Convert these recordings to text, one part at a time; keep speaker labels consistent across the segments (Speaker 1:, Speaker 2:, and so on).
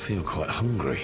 Speaker 1: feel quite hungry.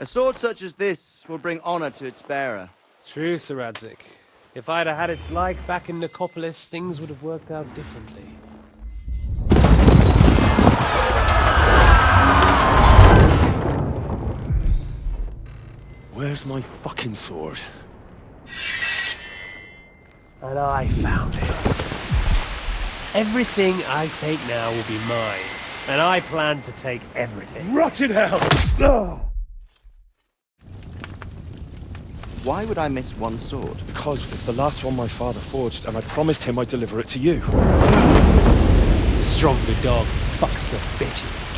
Speaker 2: A sword such as this will bring honor to its bearer.
Speaker 3: True, Sir Radzik. If I'd have had its like back in Nicopolis, things would have worked out differently.
Speaker 1: Where's my fucking sword?
Speaker 3: And I found it. Everything I take now will be mine, and I plan to take everything.
Speaker 1: Rotted hell! Ugh.
Speaker 2: Why would I miss one sword?
Speaker 1: Because it's the last one my father forged, and I promised him I'd deliver it to you.
Speaker 3: Stronger dog fucks the bitches,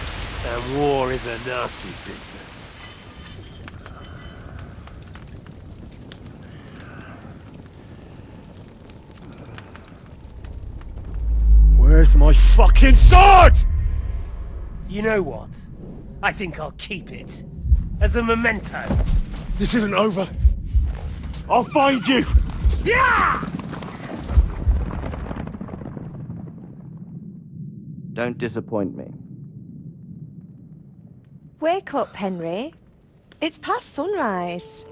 Speaker 3: and war is a nasty business.
Speaker 1: Where's my fucking sword?
Speaker 3: You know what? I think I'll keep it. As a memento.
Speaker 1: This isn't over. I'll find you!
Speaker 3: Yeah!
Speaker 2: Don't disappoint me.
Speaker 4: Wake up, Henry. It's past sunrise.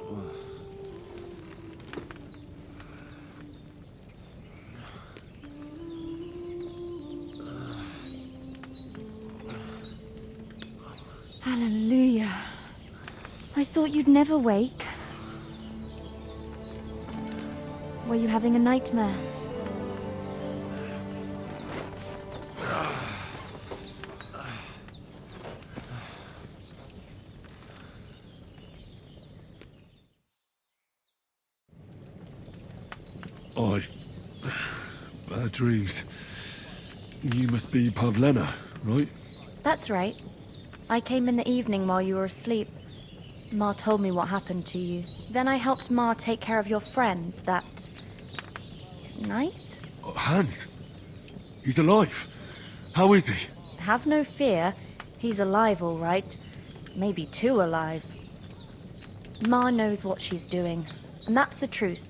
Speaker 5: Hallelujah. I thought you'd never wake. Were you having a nightmare?
Speaker 1: Bad dreams. You must be Pavlena, right?
Speaker 5: That's right. I came in the evening while you were asleep. Ma told me what happened to you. Then I helped Ma take care of your friend that night?
Speaker 1: Oh, Hans. He's alive. How is he?
Speaker 5: Have no fear. He's alive, all right. Maybe too alive. Ma knows what she's doing, and that's the truth.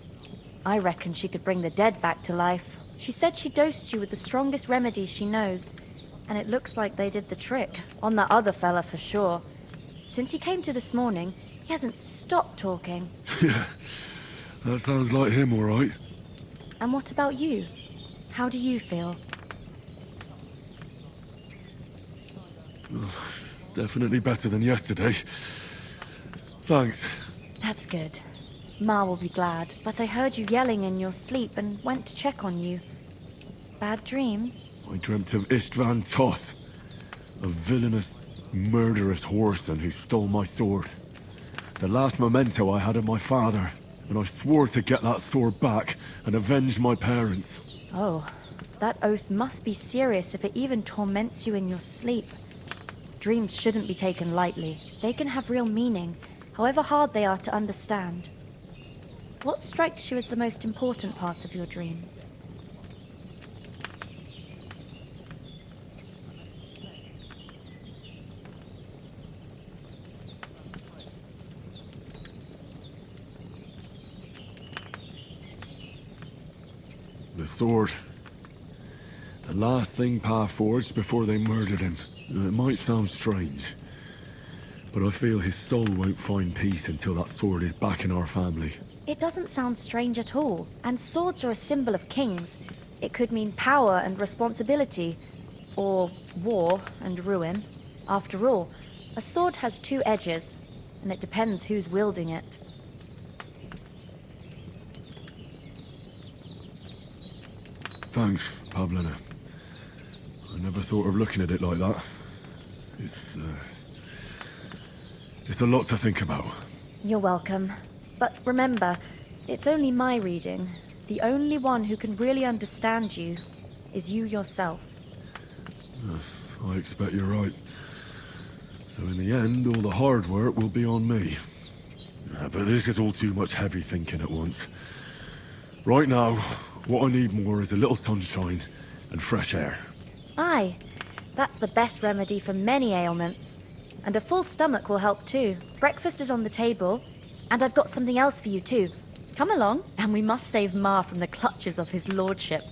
Speaker 5: I reckon she could bring the dead back to life. She said she dosed you with the strongest remedies she knows, and it looks like they did the trick. On that other fella for sure. Since he came to this morning, he hasn't stopped talking.
Speaker 1: Yeah, that sounds like him, all right.
Speaker 5: And what about you? How do you feel?
Speaker 1: Definitely better than yesterday. Thanks.
Speaker 5: That's good. Ma will be glad, but I heard you yelling in your sleep and went to check on you. Bad dreams?
Speaker 1: I dreamt of Istvan Toth, a villainous, murderous whoreson who stole my sword. The last memento I had of my father, and I swore to get that sword back and avenge my parents.
Speaker 5: Oh, that oath must be serious if it even torments you in your sleep. Dreams shouldn't be taken lightly. They can have real meaning, however hard they are to understand. What strikes you as the most important part of your dream?
Speaker 1: The sword. The last thing Pa forged before they murdered him. It might sound strange, but I feel his soul won't find peace until that sword is back in our family.
Speaker 5: It doesn't sound strange at all, and swords are a symbol of kings. It could mean power and responsibility, or war and ruin. After all, a sword has two edges, and it depends who's wielding it.
Speaker 1: Thanks, Pavlina. I never thought of looking at it like that. It's a lot to think about.
Speaker 5: You're welcome. But remember, it's only my reading. The only one who can really understand you is you yourself.
Speaker 1: I expect you're right. So in the end, all the hard work will be on me. But this is all too much heavy thinking at once. Right now, what I need more is a little sunshine and fresh air.
Speaker 5: Aye, that's the best remedy for many ailments. And a full stomach will help too. Breakfast is on the table, and I've got something else for you too. Come along, and we must save Ma from the clutches of his lordship.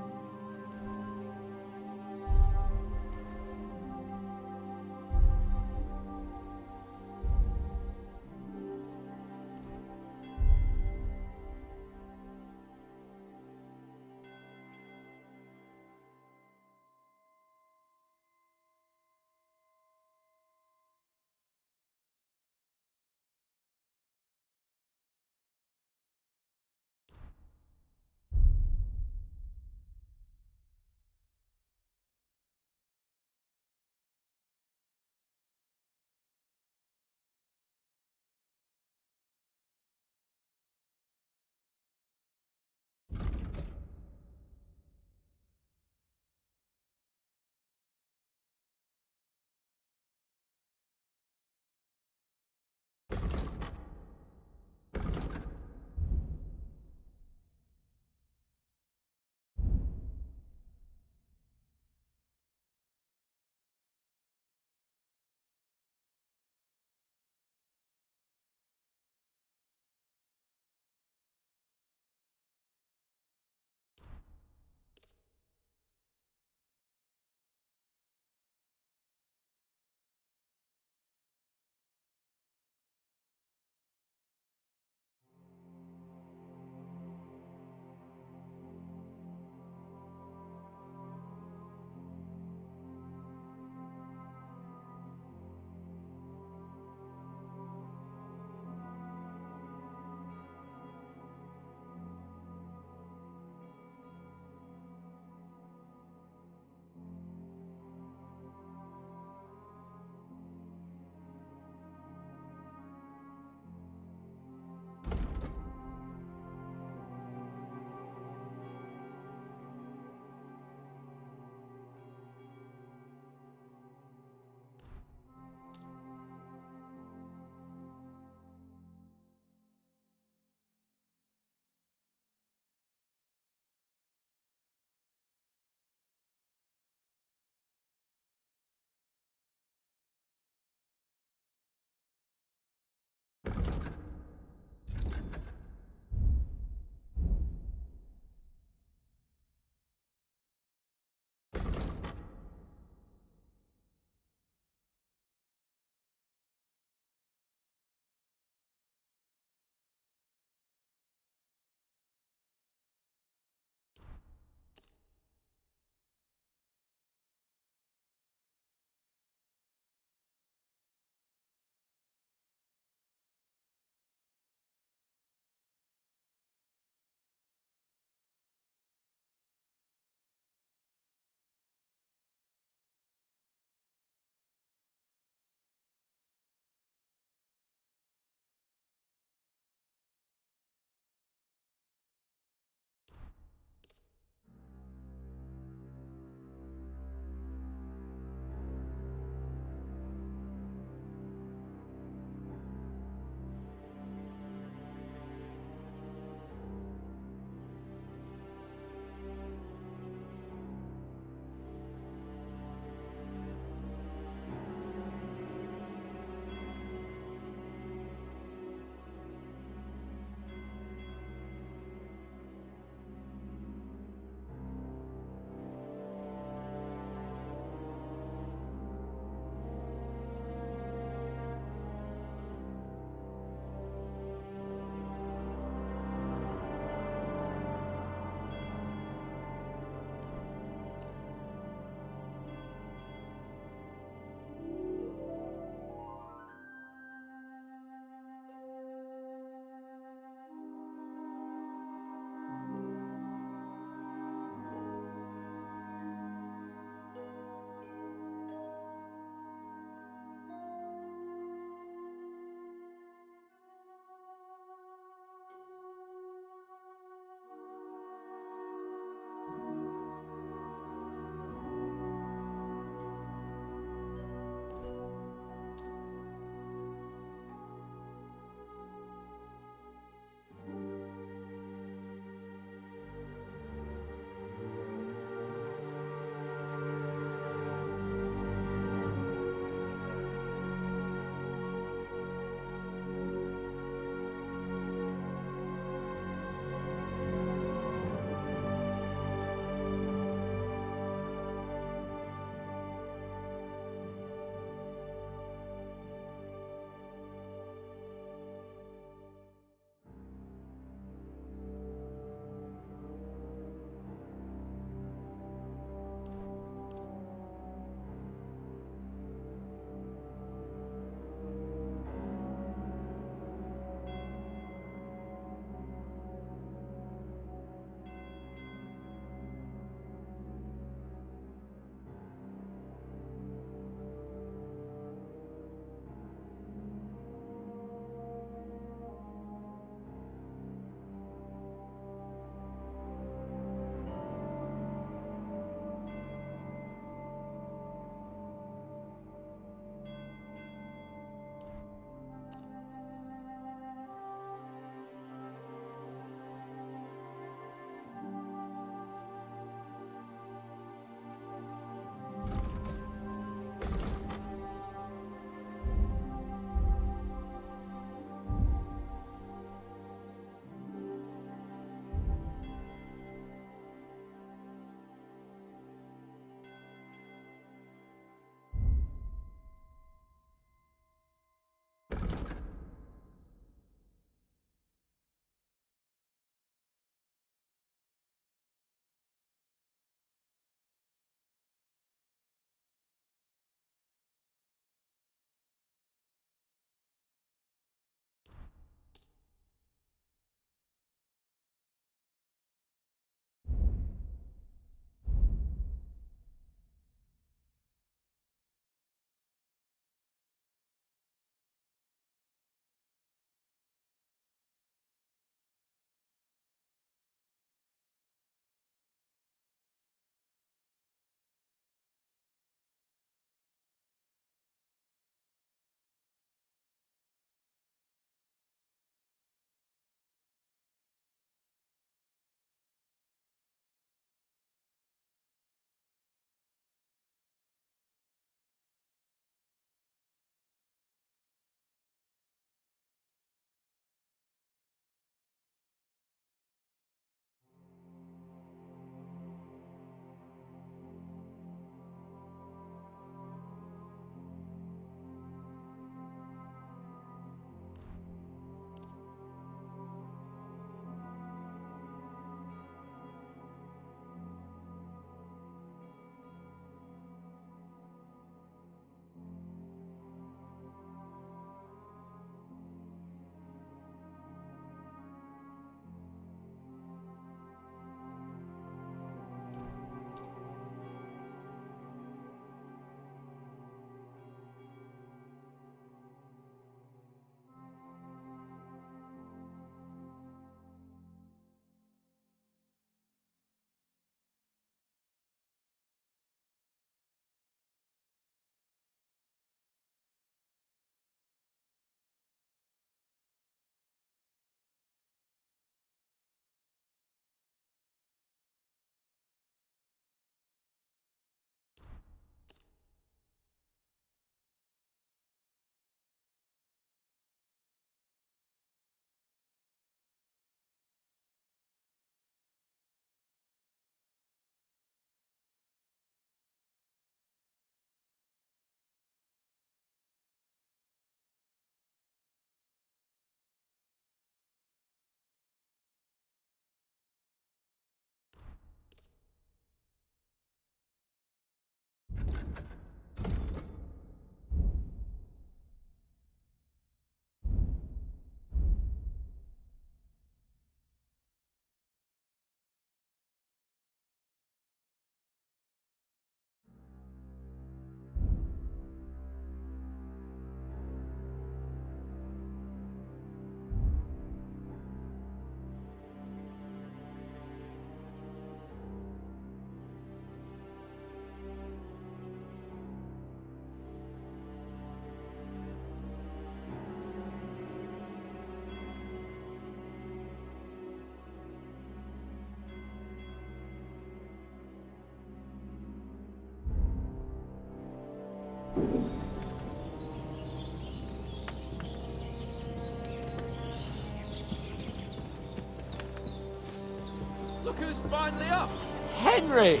Speaker 6: who's finally up. Henry!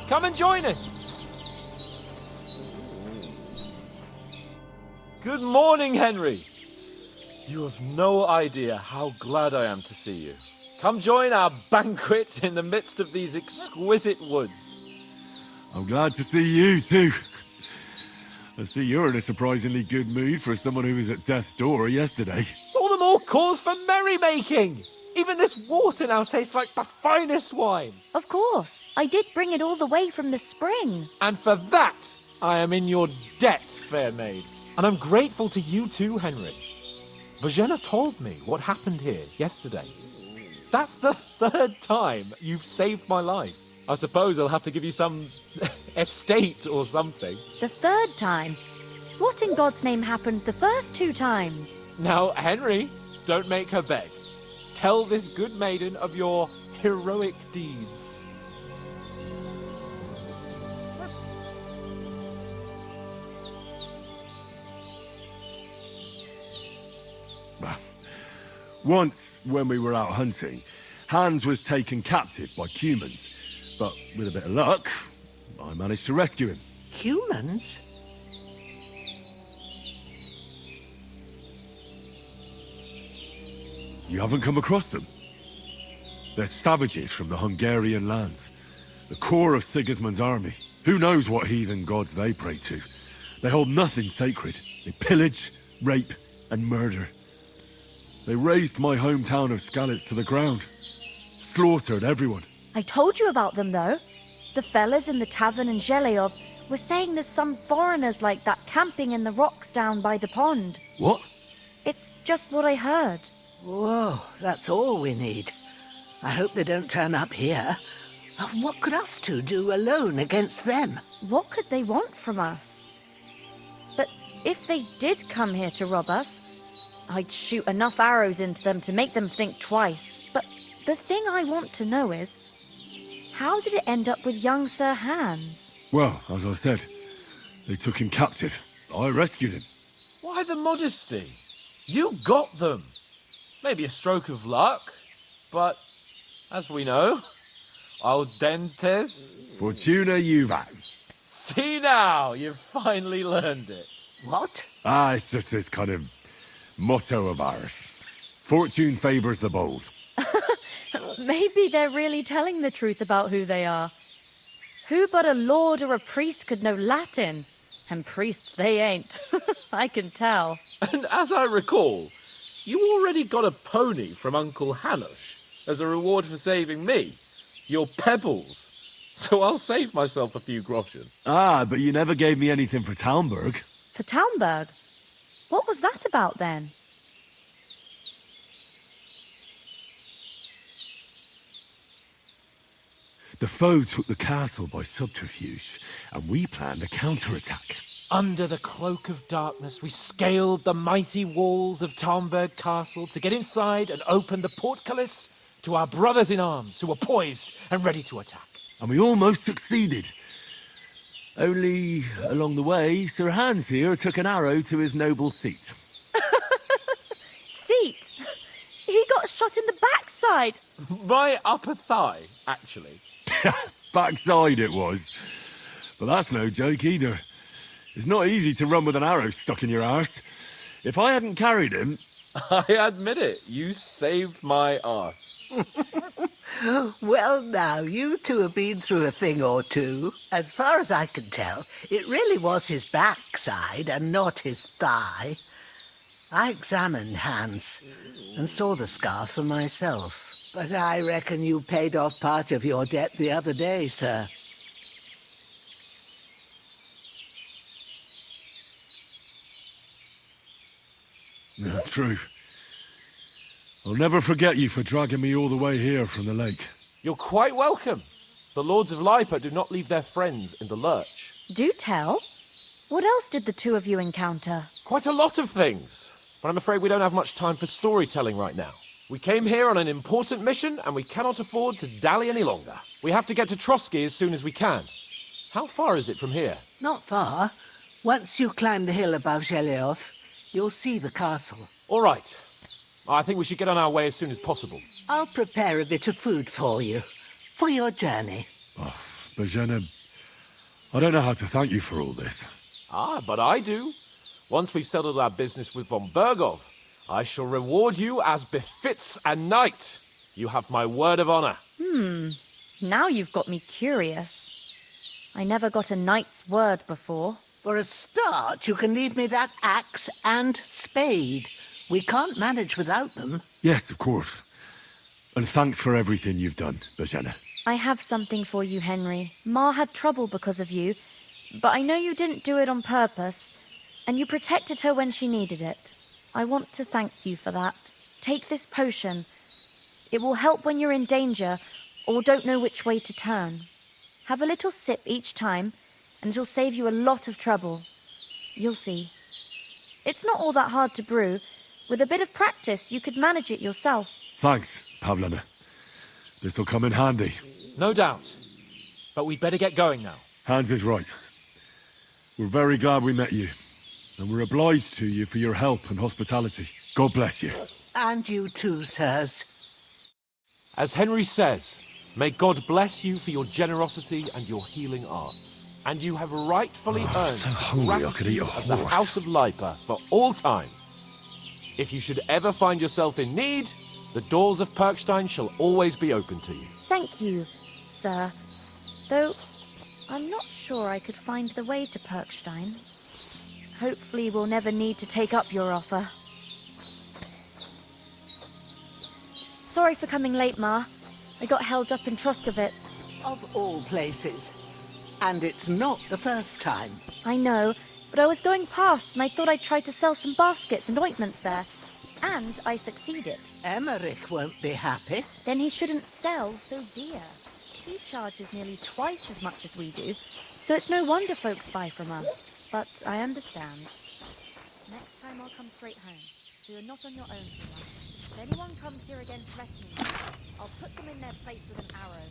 Speaker 6: Come and join us. Good morning, Henry. You have no idea how glad I am to see you. Come join our banquet in the midst of these exquisite woods.
Speaker 1: I'm glad to see you too. I see you're in a surprisingly good mood for someone who was at death's door yesterday.
Speaker 6: All the more cause for merrymaking. Even this water now tastes like the finest wine.
Speaker 5: Of course. I did bring it all the way from the spring.
Speaker 6: And for that, I am in your debt, fair maid. And I'm grateful to you too, Henry. Bojena told me what happened here yesterday. That's the 3rd time you've saved my life. I suppose I'll have to give you some estate or something.
Speaker 5: The 3rd time? What in God's name happened the first 2 times?
Speaker 6: Now, Henry, don't make her beg. Tell this good maiden of your heroic deeds.
Speaker 1: Once, when we were out hunting, Hans was taken captive by humans. But with a bit of luck, I managed to rescue him.
Speaker 7: Humans?
Speaker 1: You haven't come across them? They're savages from the Hungarian lands. The core of Sigismund's army. Who knows what heathen gods they pray to? They hold nothing sacred. They pillage, rape, and murder. They razed my hometown of Skalitz to the ground. Slaughtered everyone.
Speaker 5: I told you about them, though. The fellas in the tavern in Zheleov were saying there's some foreigners like that camping in the rocks down by the pond.
Speaker 1: What?
Speaker 5: It's just what I heard.
Speaker 7: Whoa, that's all we need. I hope they don't turn up here. What could us two do alone against them?
Speaker 5: What could they want from us? But if they did come here to rob us, I'd shoot enough arrows into them to make them think twice. But the thing I want to know is, how did it end up with young Sir Hans?
Speaker 1: Well, as I said, they took him captive. I rescued him.
Speaker 6: Why the modesty? You got them. Maybe a stroke of luck, but as we know, audentes.
Speaker 1: Fortuna juvat.
Speaker 6: See now, you've finally learned it.
Speaker 7: What?
Speaker 1: It's just this kind of motto of ours. Fortune favors the bold.
Speaker 5: Maybe they're really telling the truth about who they are. Who but a lord or a priest could know Latin? And priests they ain't. I can tell.
Speaker 6: And as I recall, you already got a pony from Uncle Hanush as a reward for saving me. Your pebbles. So I'll save myself a few groschen.
Speaker 1: But you never gave me anything for Talmberg.
Speaker 5: For Talmberg? What was that about then?
Speaker 1: The foe took the castle by subterfuge, and we planned a counterattack.
Speaker 6: Under the cloak of darkness, we scaled the mighty walls of Talmberg Castle to get inside and open the portcullis to our brothers in arms who were poised and ready to attack.
Speaker 1: And we almost succeeded. Only, along the way, Sir Hans here took an arrow to his noble seat.
Speaker 5: Seat? He got shot in the backside.
Speaker 6: My upper thigh, actually.
Speaker 1: Backside it was. But that's no joke either. It's not easy to run with an arrow stuck in your arse. If I hadn't carried him...
Speaker 6: I admit it, you saved my arse.
Speaker 7: Well, now, you two have been through a thing or two. As far as I can tell, it really was his backside and not his thigh. I examined Hans and saw the scar for myself. But I reckon you paid off part of your debt the other day, sir.
Speaker 1: True. I'll never forget you for dragging me all the way here from the lake.
Speaker 6: You're quite welcome. The Lords of Lipa do not leave their friends in the lurch.
Speaker 5: Do tell. What else did the two of you encounter?
Speaker 6: Quite a lot of things. But I'm afraid we don't have much time for storytelling right now. We came here on an important mission, and we cannot afford to dally any longer. We have to get to Trotsky as soon as we can. How far is it from here?
Speaker 7: Not far. Once you climb the hill above Zheleov, you'll see the castle.
Speaker 6: All right. I think we should get on our way as soon as possible.
Speaker 7: I'll prepare a bit of food for you. for your journey.
Speaker 1: Bajena, I don't know how to thank you for all this.
Speaker 6: Ah, but I do. Once we've settled our business with von Bergov, I shall reward you as befits a knight. You have my word of honor.
Speaker 5: Now you've got me curious. I never got a knight's word before.
Speaker 7: For a start, you can leave me that axe and spade. We can't manage without them.
Speaker 1: Yes, of course. And thanks for everything you've done, Bajena.
Speaker 5: I have something for you, Henry. Ma had trouble because of you, but I know you didn't do it on purpose, and you protected her when she needed it. I want to thank you for that. Take this potion. It will help when you're in danger or don't know which way to turn. Have a little sip each time, and it'll save you a lot of trouble. You'll see. It's not all that hard to brew. With a bit of practice, you could manage it yourself.
Speaker 1: Thanks, Pavlena. This'll come in handy.
Speaker 6: No doubt. But we'd better get going now.
Speaker 1: Hans is right. We're very glad we met you. And we're obliged to you for your help and hospitality. God bless you.
Speaker 7: And you too, sirs.
Speaker 6: As Henry says, may God bless you for your generosity and your healing arts. And you have rightfully earned
Speaker 1: so hungry I could eat a
Speaker 6: gratitude of the
Speaker 1: horse.
Speaker 6: House of Lipa for all time. If you should ever find yourself in need, the doors of Perkstein shall always be open to you.
Speaker 5: Thank you, sir. Though, I'm not sure I could find the way to Perkstein. Hopefully we'll never need to take up your offer. Sorry for coming late, Ma. I got held up in Troskovitz.
Speaker 7: Of all places. And it's not the first time.
Speaker 5: I know, but I was going past and I thought I'd try to sell some baskets and ointments there. And I succeeded.
Speaker 7: Emmerich won't be happy.
Speaker 5: Then he shouldn't sell so dear. He charges nearly twice as much as we do, so it's no wonder folks buy from us. But I understand. Next time I'll come straight home, so you're not on your own too much. If anyone comes here again threatening you, I'll put them in their place with an arrow.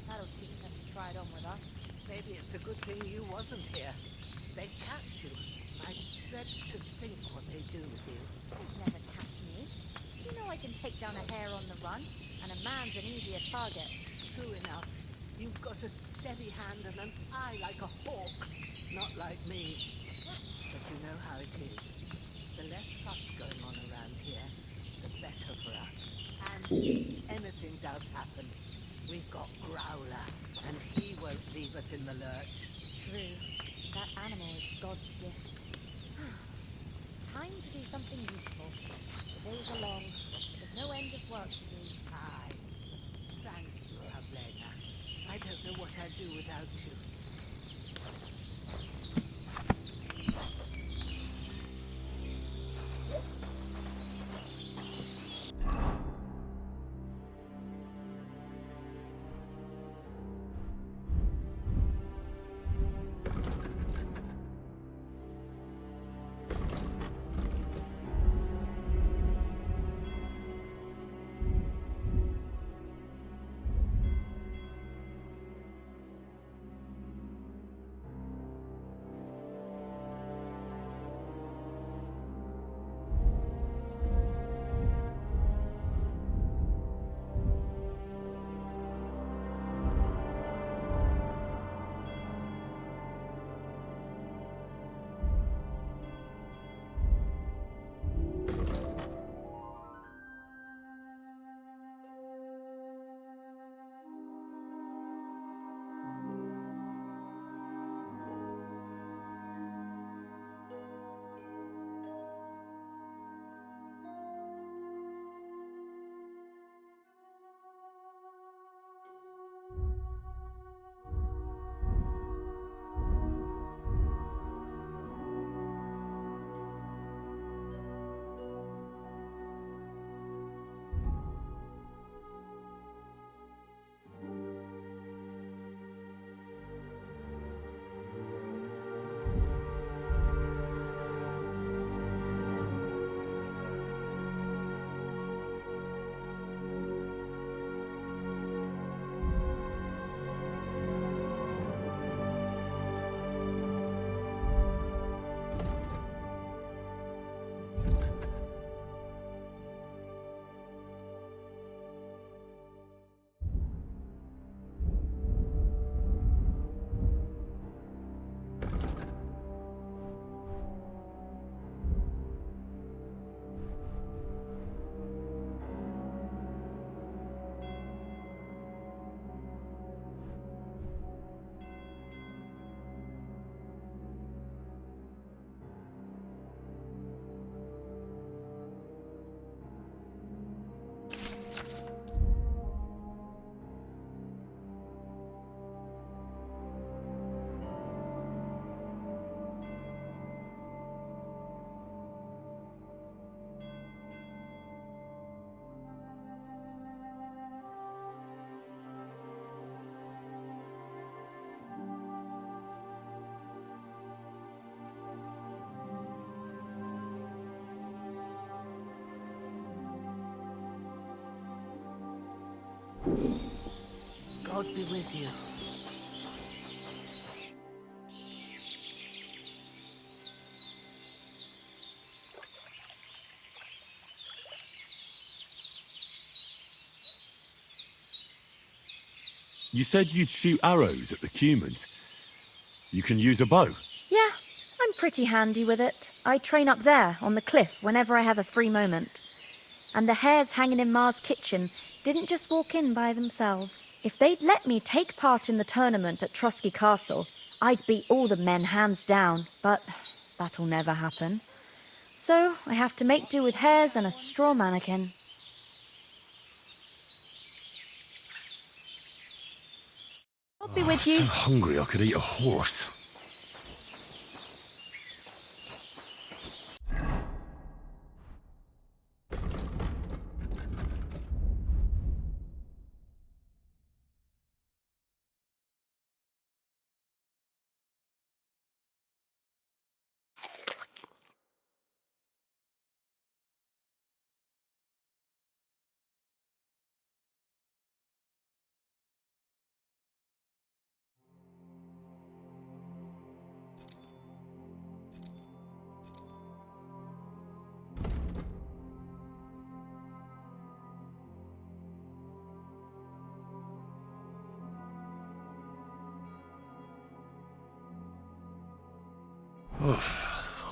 Speaker 5: That'll teach them to try it on with us.
Speaker 7: Maybe it's a good thing you wasn't here. They'd catch you. I dread to think what they do with you.
Speaker 5: They'd never catch me. You know I can take down a hare on the run, and a man's an easier target.
Speaker 7: True enough. You've got a steady hand and an eye like a hawk. Not like me. But you know how it is. The less fuss going on around here, the better for us. And if anything does happen, we've got Growler, and he won't leave us in the lurch.
Speaker 5: True. That animal is God's gift. Time to do something useful. The days are long. There's no end of work to do.
Speaker 7: Aye. Thank you, Pavlena. I don't know what I'd do without you. God be with you.
Speaker 1: You said you'd shoot arrows at the humans. You can use a bow.
Speaker 5: Yeah, I'm pretty handy with it. I train up there, on the cliff, whenever I have a free moment. And the hares hanging in Ma's kitchen didn't just walk in by themselves. If they'd let me take part in the tournament at Trusky Castle, I'd beat all the men hands down, but that'll never happen. So I have to make do with hares and a straw mannequin. I'll be with
Speaker 1: I'm
Speaker 5: you.
Speaker 1: so hungry I could eat a horse.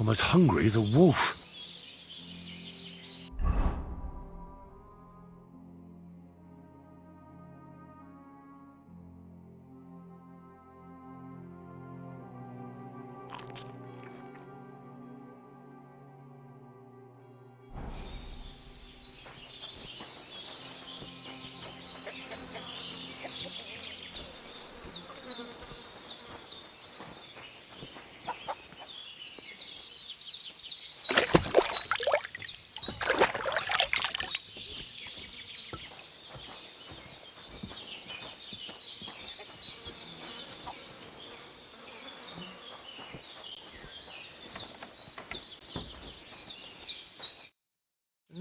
Speaker 1: I'm as hungry as a wolf.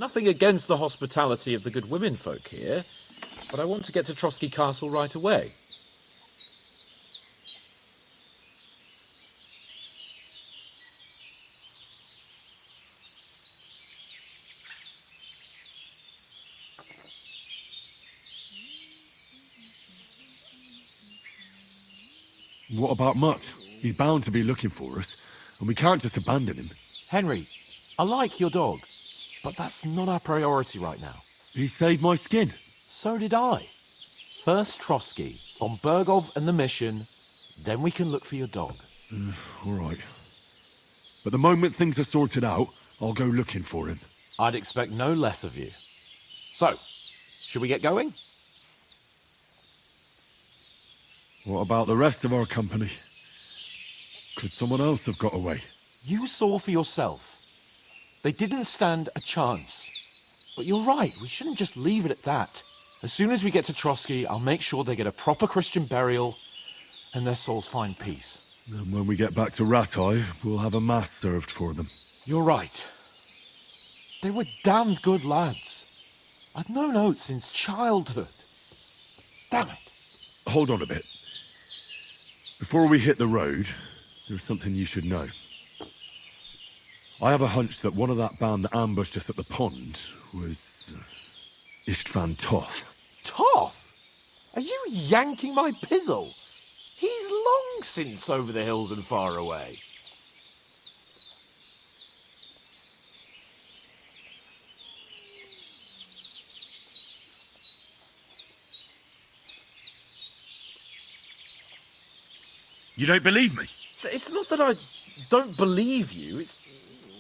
Speaker 6: Nothing against the hospitality of the good women folk here, but I want to get to Trosky Castle right away.
Speaker 1: What about Mutt? He's bound to be looking for us, and we can't just abandon him.
Speaker 6: Henry, I like your dog, but that's not our priority right now.
Speaker 1: He saved my skin.
Speaker 6: So did I. First Trosky, on Bergov and the mission, then we can look for your dog.
Speaker 1: All right. But the moment things are sorted out, I'll go looking for him.
Speaker 6: I'd expect no less of you. So, should we get going?
Speaker 1: What about the rest of our company? Could someone else have got away?
Speaker 6: You saw for yourself. They didn't stand a chance. But you're right, we shouldn't just leave it at that. As soon as we get to Trosky, I'll make sure they get a proper Christian burial and their souls find peace.
Speaker 1: And when we get back to Ratai, we'll have a mass served for them.
Speaker 6: You're right. They were damned good lads. I'd known Oates since childhood. Damn it.
Speaker 1: Hold on a bit. Before we hit the road, there's something you should know. I have a hunch that one of that band that ambushed us at the pond was Istvan Toth.
Speaker 6: Toth? Are you yanking my pizzle? He's long long since over the hills and far away.
Speaker 1: You don't believe me?
Speaker 6: It's not that I don't believe you,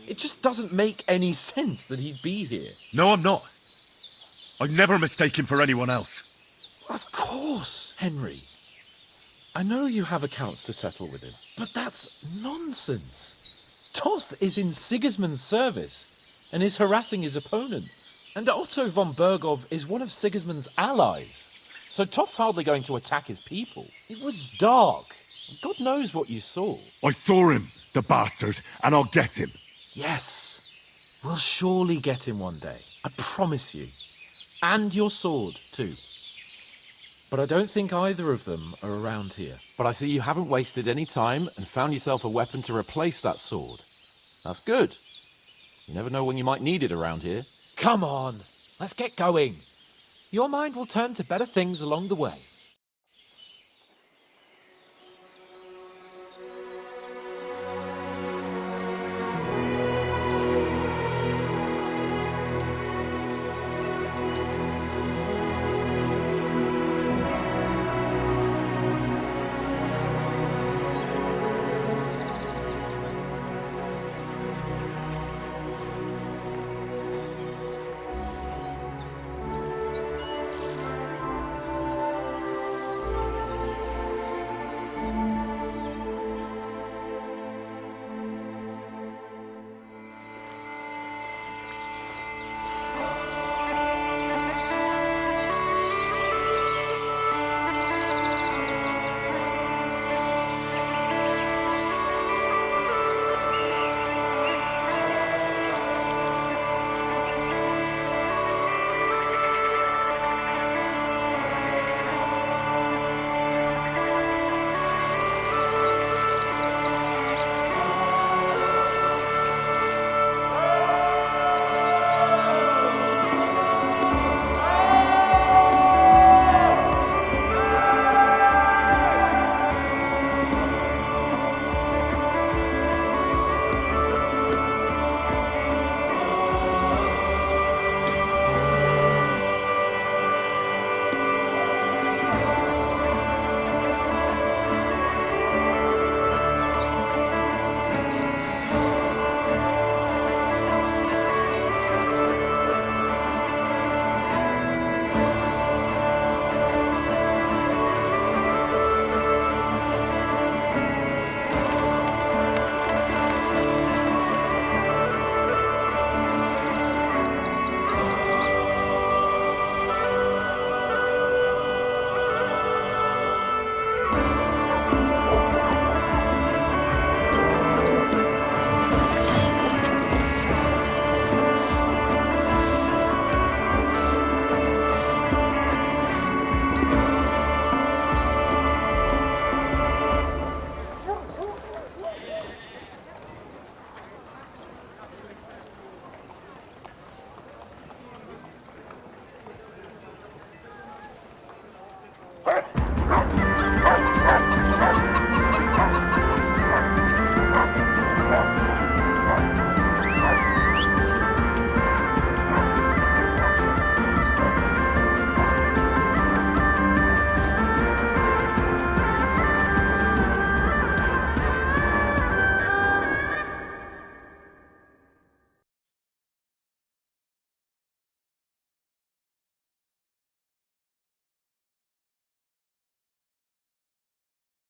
Speaker 6: it just doesn't make any sense that he'd be here.
Speaker 1: No, I'm not. I'd never mistake him for anyone else.
Speaker 6: Of course, Henry. I know you have accounts to settle with him, but that's nonsense. Toth is in Sigismund's service and is harassing his opponents. And Otto von Bergov is one of Sigismund's allies. So Toth's hardly going to attack his people. It was dark. God knows what you saw.
Speaker 1: I saw him, the bastard, and I'll get him.
Speaker 6: Yes. We'll surely get him one day. I promise you. And your sword, too. But I don't think either of them are around here. But I see you haven't wasted any time and found yourself a weapon to replace that sword. That's good. You never know when you might need it around here.
Speaker 3: Come on, let's get going. Your mind will turn to better things along the way.